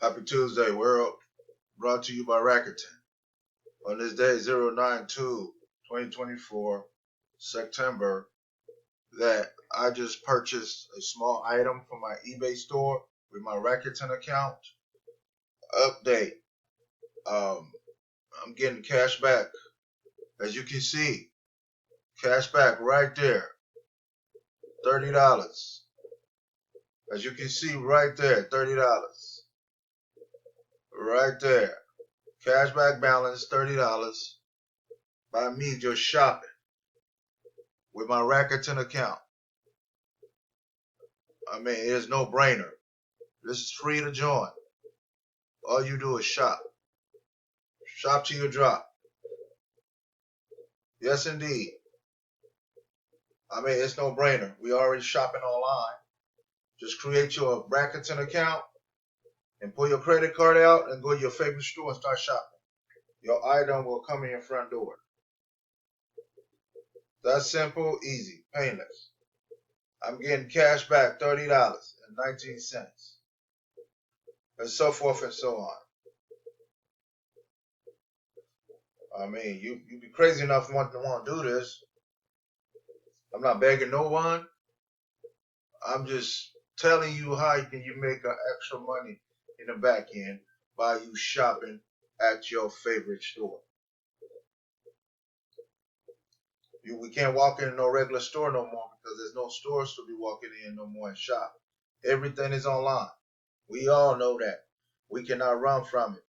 Happy Tuesday, world. Brought to you by Rakuten. On this day, 092-2024, September, that I just purchased a small item from my eBay store with my Rakuten account. Update. I'm getting cash back. As you can see, cash back right there. $30. As you can see right there, $30. Right there. Cashback balance, $30. By me just shopping with my Rakuten account. I mean, it is no brainer. This is free to join. All you do is shop. Shop till you drop. Yes, indeed. I mean, it's no brainer. We already shopping online. Just create your Rakuten account and pull your credit card out and go to your favorite store and start shopping. Your item will come in your front door. That's simple, easy, painless. I'm getting cash back, $30.19. And so forth and so on. I mean, you be crazy enough to want to do this. I'm not begging no one. I'm just telling you how you make extra money in the back end by you shopping at your favorite store. We can't walk in no regular store no more because there's no stores to be walking in no more and shop. Everything is online. We all know that. We cannot run from it.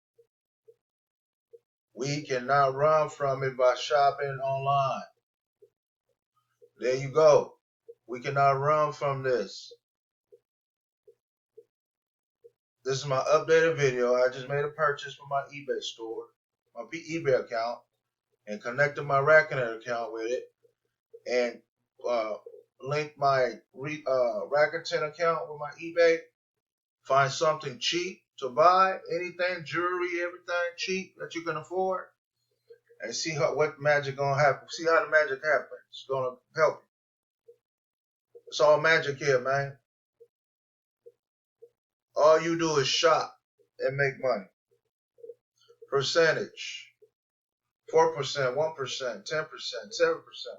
We cannot run from it by shopping online. There you go. We cannot run from this. This is my updated video. I just made a purchase from my eBay store, my eBay account, and connected my Rakuten account with it, and link my Rakuten account with my eBay. Find something cheap to buy, anything, jewelry, everything cheap that you can afford, and see what magic gonna happen. See how the magic happens. It's gonna help you. It's all magic here, man. All you do is shop and make money. Percentage. 4%, 1%, 10%, 7%,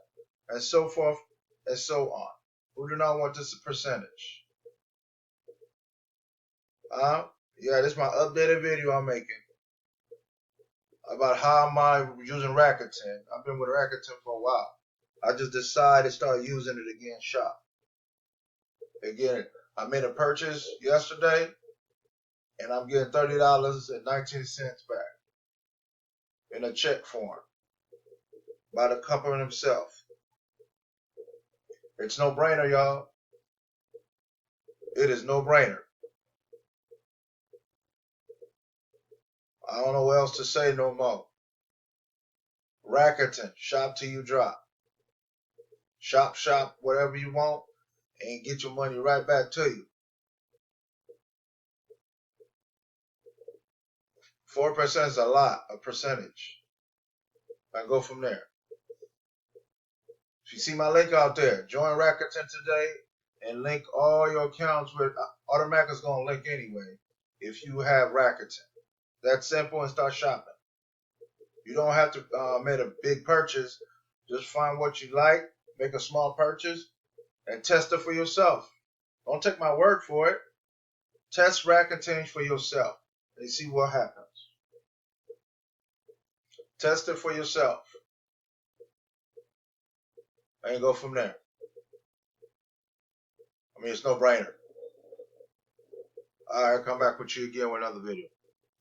and so forth and so on. Who do not want this percentage? Yeah, this is my updated video I'm making about how am I using Rakuten. I've been with Rakuten for a while. I just decided to start using it again, shop. Again, I made a purchase yesterday, and I'm getting $30.19 back in a check form by the company himself. It's no brainer, y'all. It is no brainer. I don't know what else to say no more. Rakuten, shop till you drop. Shop, whatever you want, and get your money right back to you. 4% is a lot, a percentage. I go from there. If you see my link out there, join Rakuten today and link all your accounts with automatically it's going to link anyway if you have Rakuten. That's simple, and start shopping. You don't have to make a big purchase. Just find what you like, make a small purchase, and test it for yourself. Don't take my word for it. Test Rakuten for yourself and see what happens. Test it for yourself and go from there. I mean, it's no brainer. All right, come back with you again with another video.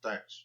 Thanks.